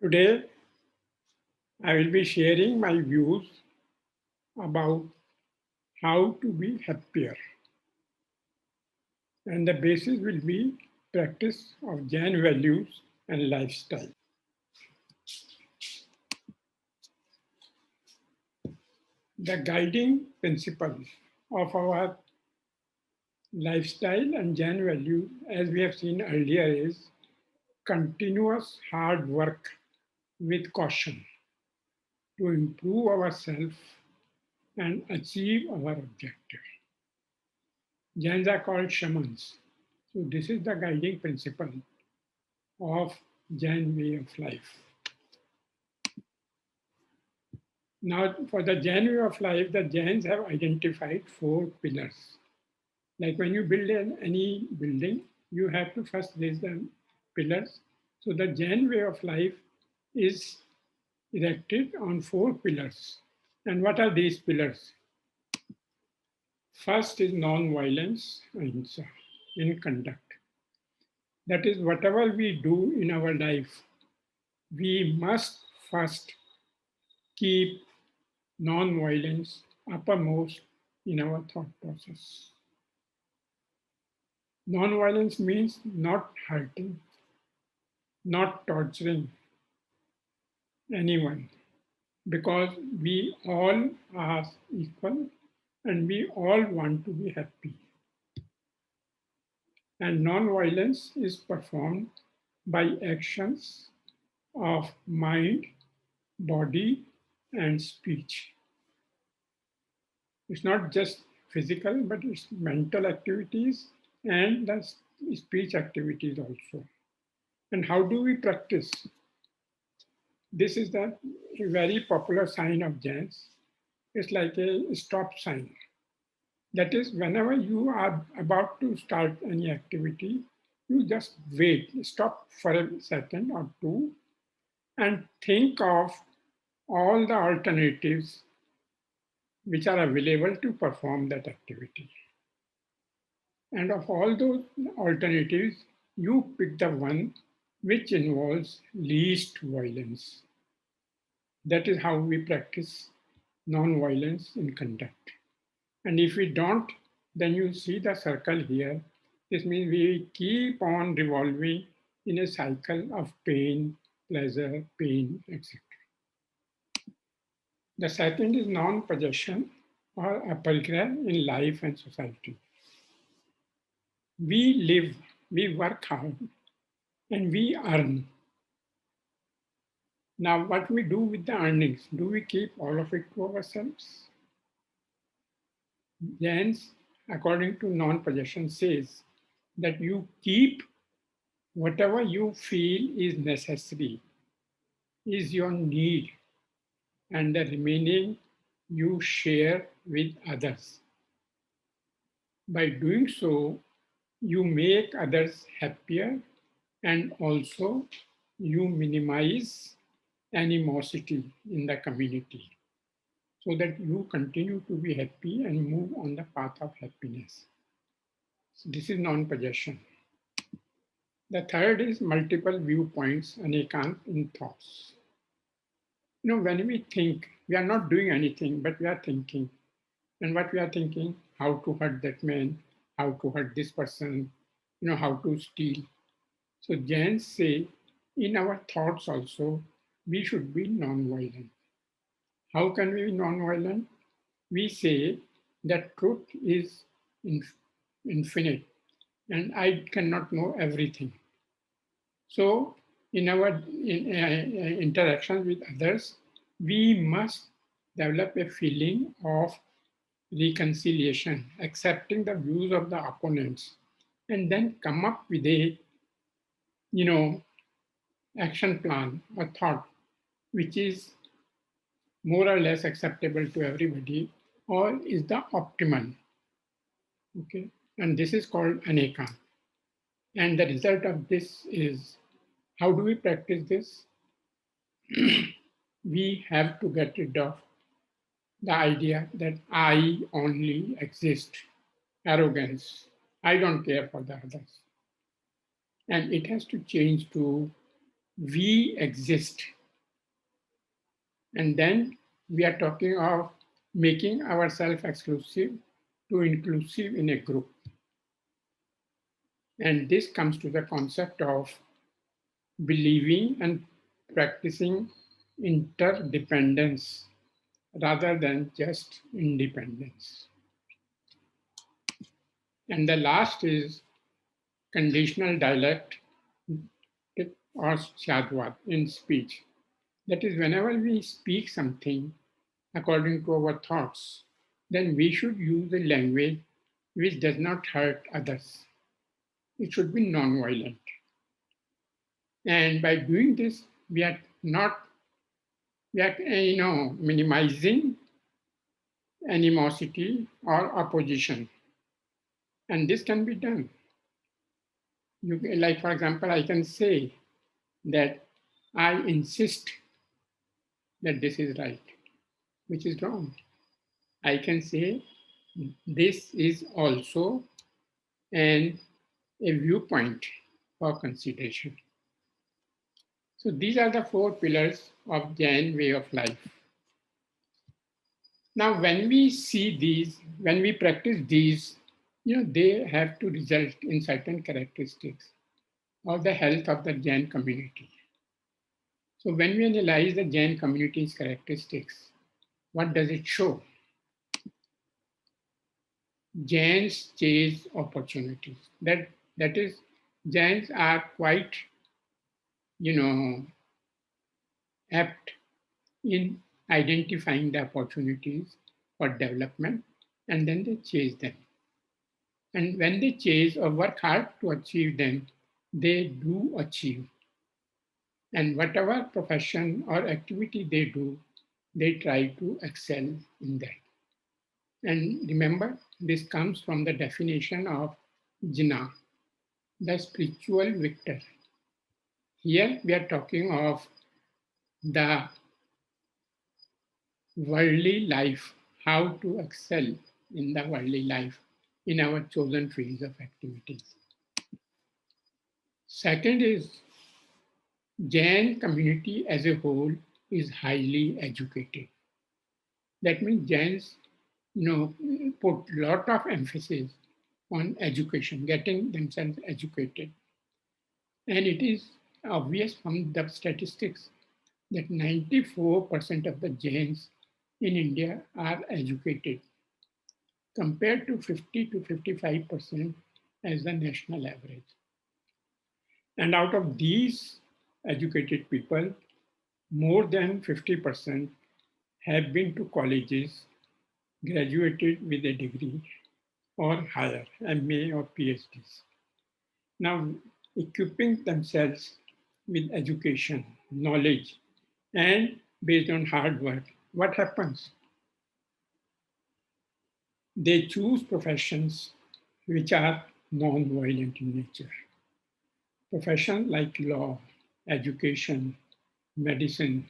Today, I will be sharing my views about how to be happier. And the basis will be practice of Jain values and lifestyle. The guiding principle of our lifestyle and Jain value, as we have seen earlier, is continuous hard work with caution to improve ourselves and achieve our objective. Jains are called shamans. So this is the guiding principle of Jain way of life. Now, for the Jain way of life, the Jains have identified four pillars. Like when you build any building, you have to first raise the pillars. So the Jain way of life is erected on four pillars. And what are these pillars? First is non-violence, ahimsa, in conduct. That is, whatever we do in our life, we must first keep non-violence uppermost in our thought process. Non-violence means not hurting, not torturing anyone, because we all are equal and we all want to be happy. And non-violence is performed by actions of mind, body, and speech. It's not just physical, but it's mental activities and the speech activities also. And how do we practice? This is the very popular sign of Jains. It's like a stop sign. That is, whenever you are about to start any activity, you just wait, stop for a second or two, and think of all the alternatives which are available to perform that activity. And of all those alternatives, you pick the one which involves least violence. That is how we practice non-violence in conduct. And if we don't, then you see the circle here. This means we keep on revolving in a cycle of pain, pleasure, pain, etc. The second is non-possession or aparigraha in life and society. We live, we work hard, and we earn. Now, what we do with the earnings? Do we keep all of it to ourselves? Jains, according to non-possession, says that you keep whatever you feel is necessary, is your need, and the remaining you share with others. By doing so, you make others happier and also you minimize animosity in the community so that you continue to be happy and move on the path of happiness. So this is non-possession. The third is multiple viewpoints, anekant in thoughts. You know, when we think, we are not doing anything, but we are thinking. And what we are thinking, how to hurt that man, how to hurt this person, you know, how to steal. So Jains say, in our thoughts also, we should be non-violent. How can we be non-violent? We say that truth is infinite and I cannot know everything. So in our interactions with others, we must develop a feeling of reconciliation, accepting the views of the opponents, and then come up with a, you know, action plan or thought which is more or less acceptable to everybody or is the optimal. Okay, and this is called aneka. And the result of this is, how do we practice this? We have to get rid of the idea that I only exist, arrogance, I don't care for the others. And it has to change to we exist. And then we are talking of making ourselves exclusive to inclusive in a group. And this comes to the concept of believing and practicing interdependence rather than just independence. And the last is conditional dialect or shadwat in speech. That is, whenever we speak something according to our thoughts, then we should use a language which does not hurt others. It should be non-violent. And by doing this, we are not, we are, minimizing animosity or opposition. And this can be done. Like, for example, I can say that I insist that this is right, which is wrong. I can say this is also an, a viewpoint for consideration. So these are the four pillars of Jain way of life. Now, when we see these, when we practice these, they have to result in certain characteristics of the health of the Jain community. So when we analyze the Jain community's characteristics, what does it show? Jains chase opportunities. That is, Jains are quite, you know, apt in identifying the opportunities for development, and then they chase them. And when they chase or work hard to achieve them, they do achieve. And whatever profession or activity they do, they try to excel in that. And remember, this comes from the definition of jina, the spiritual victor. Here we are talking of the worldly life, how to excel in the worldly life in our chosen fields of activities. Second is Jain community as a whole is highly educated. That means Jains, put lot of emphasis on education, getting themselves educated. And it is obvious from the statistics that 94% of the Jains in India are educated compared to 50 to 55% as the national average. And out of these educated people, more than 50% have been to colleges, graduated with a degree or higher, MA or PhDs. Now, equipping themselves with education, knowledge, and based on hard work, what happens? They choose professions which are non-violent in nature. Professions like law, education, medicine,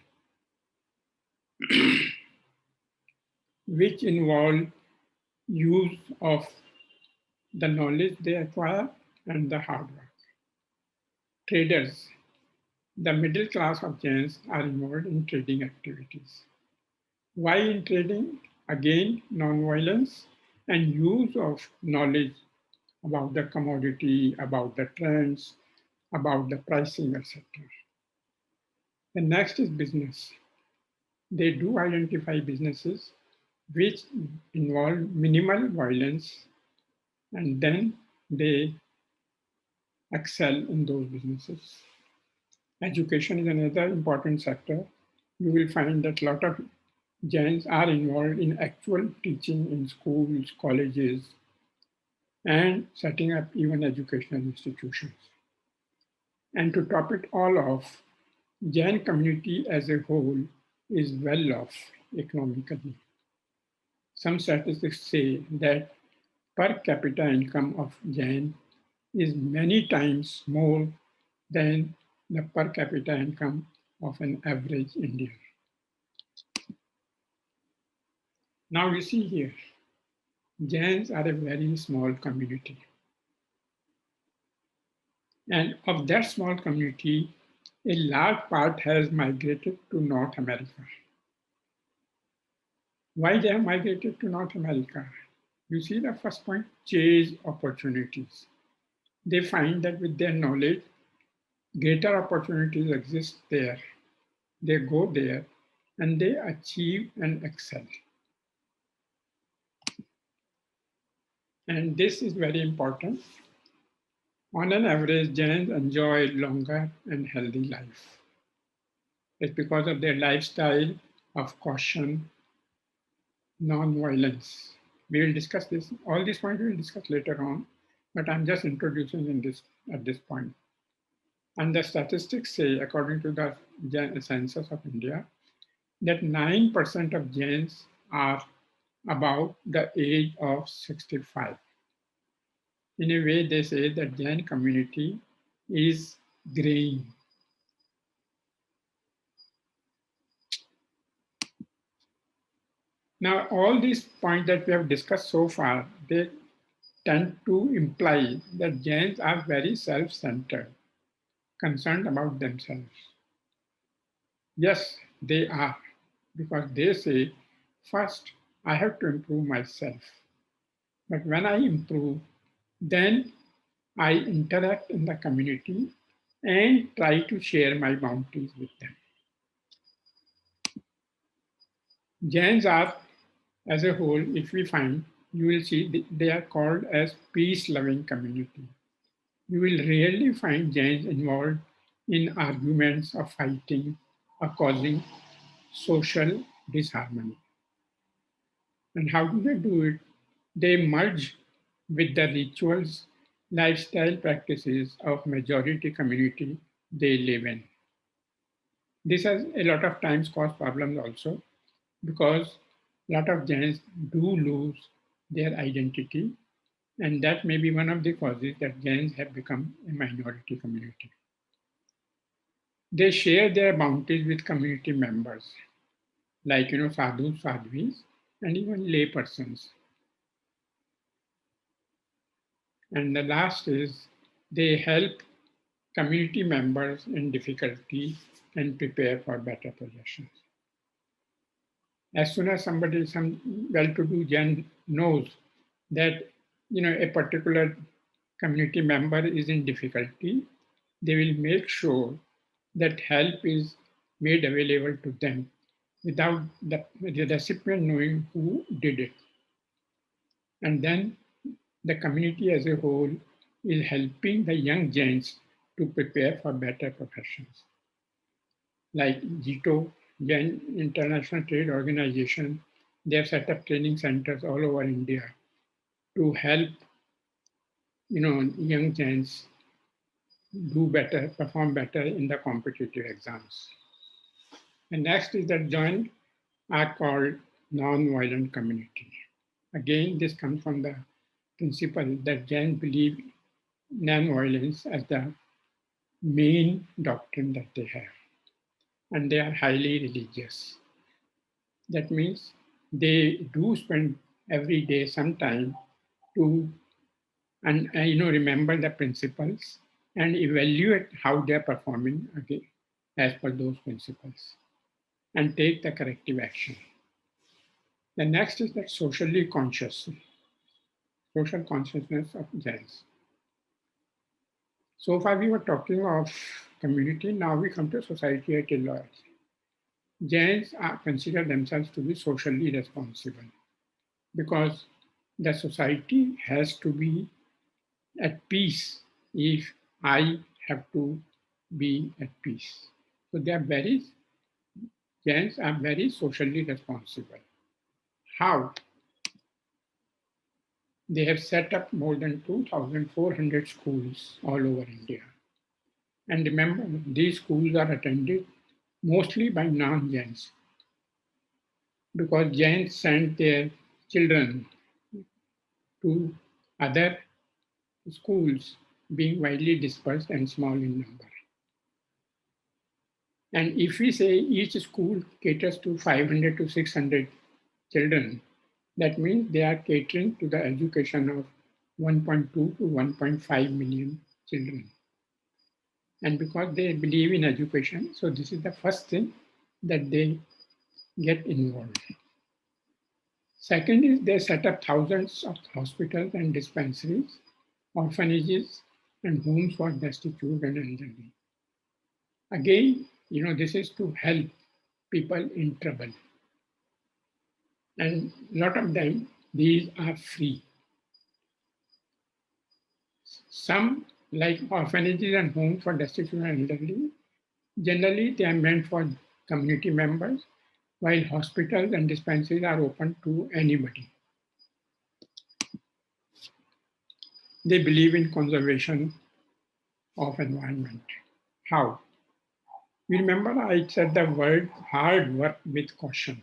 which involve use of the knowledge they acquire and the hard work. Traders, the middle class of Jains are involved in trading activities. Why in trading? Again, non-violence and use of knowledge about the commodity, about the trends, about the pricing, etc. The next is business. They do identify businesses which involve minimal violence, and then they excel in those businesses. Education is another important sector. You will find that a lot of Jains are involved in actual teaching in schools, colleges, and setting up even educational institutions. And to top it all off, Jain community as a whole is well off economically. Some statistics say that per capita income of Jain is many times more than the per capita income of an average Indian. Now you see here, Jains are a very small community. And of that small community, A large part has migrated to North America. Why they have migrated to North America? You see the first point, chase opportunities. They find that with their knowledge, greater opportunities exist there. They go there and they achieve and excel. And this is very important. On an average, Jains enjoy longer and healthy life. It's because of their lifestyle of caution, non-violence. We will discuss this. All these points we will discuss later on, but I'm just introducing in this at this point. And the statistics say, according to the census of India, that 9% of Jains are about the age of 65. In a way, they say that Jain community is graying. Now, all these points that we have discussed so far, they tend to imply that Jains are very self-centered, concerned about themselves. Yes, they are, because they say, first, I have to improve myself. But when I improve, then I interact in the community and try to share my bounties with them. Jains are, as a whole, if we find, you will see they are called as peace-loving community. You will rarely find Jains involved in arguments or fighting or causing social disharmony. And how do they do it? They merge with the rituals, lifestyle practices of majority community they live in. This has a lot of times caused problems also because a lot of Jains do lose their identity, and that may be one of the causes that Jains have become a minority community. They share their bounties with community members, like sadhus, sadhvis, and even lay persons. And the last is they help community members in difficulty and prepare for better possessions. As soon as somebody, some well-to-do Jain knows that a particular community member is in difficulty, they will make sure that help is made available to them without the recipient knowing who did it. And then the community as a whole is helping the young Jains to prepare for better professions. Like JITO, Jain International Trade Organization, they have set up training centers all over India to help young Jains do better, perform better in the competitive exams. And next is that Jain are called non-violent community. Again, this comes from the principle that Jain believe non-violence as the main doctrine that they have. And they are highly religious. That means they do spend every day some time to and remember the principles and evaluate how they are performing again as per those principles and take the corrective action. The next is that social consciousness of Jains. So far we were talking of community, now we come to society at large. Jains consider themselves to be socially responsible because the society has to be at peace if I have to be at peace. So Jains are very socially responsible. How? They have set up more than 2,400 schools all over India. And remember, these schools are attended mostly by non-Jains because Jains send their children to other schools being widely dispersed and small in number. And if we say each school caters to 500 to 600 children, that means they are catering to the education of 1.2 to 1.5 million children. And because they believe in education, so this is the first thing that they get involved. Second is they set up thousands of hospitals and dispensaries, orphanages, and homes for destitute and elderly. Again, this is to help people in trouble. And a lot of them, these are free. Some, like orphanages and homes for destitute and elderly, generally they are meant for community members, while hospitals and dispensaries are open to anybody. They believe in conservation of environment. How? You remember I said the word hard work with caution.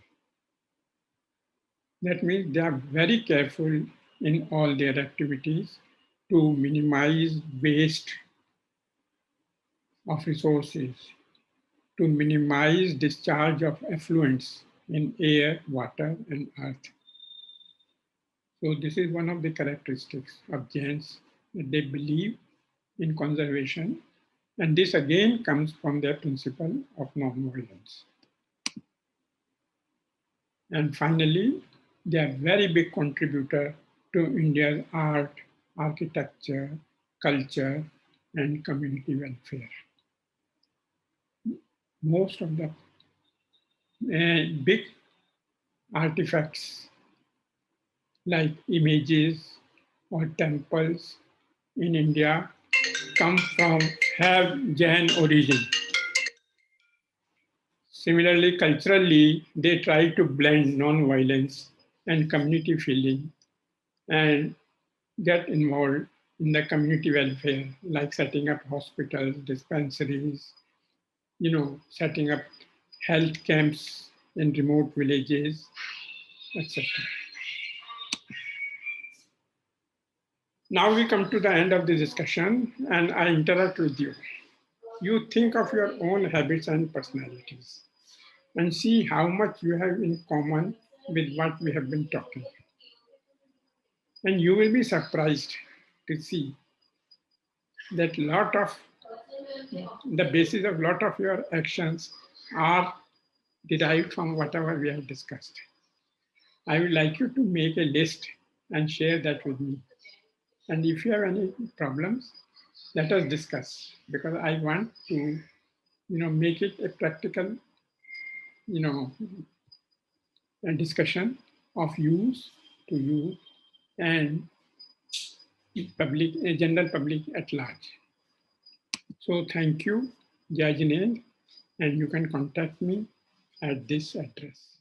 That means they are very careful in all their activities to minimize waste of resources, to minimize discharge of effluents in air, water, and earth. So this is one of the characteristics of Jains, that they believe in conservation. And this again comes from their principle of non-violence. And finally, they are very big contributor to India's art, architecture, culture, and community welfare. Most of the big artifacts like images or temples in India have Jain origin. Similarly, culturally, they try to blend non-violence and community feeling and get involved in the community welfare, like setting up hospitals, dispensaries, setting up health camps in remote villages, etc. Now we come to the end of the discussion and I interact with you. You think of your own habits and personalities and see how much you have in common with what we have been talking. And you will be surprised to see that the basis of lot of your actions are derived from whatever we have discussed. I would like you to make a list and share that with me. And if you have any problems, let us discuss, because I want to, make it a practical, a discussion of use to you and general public at large. So thank you, Jain, and you can contact me at this address.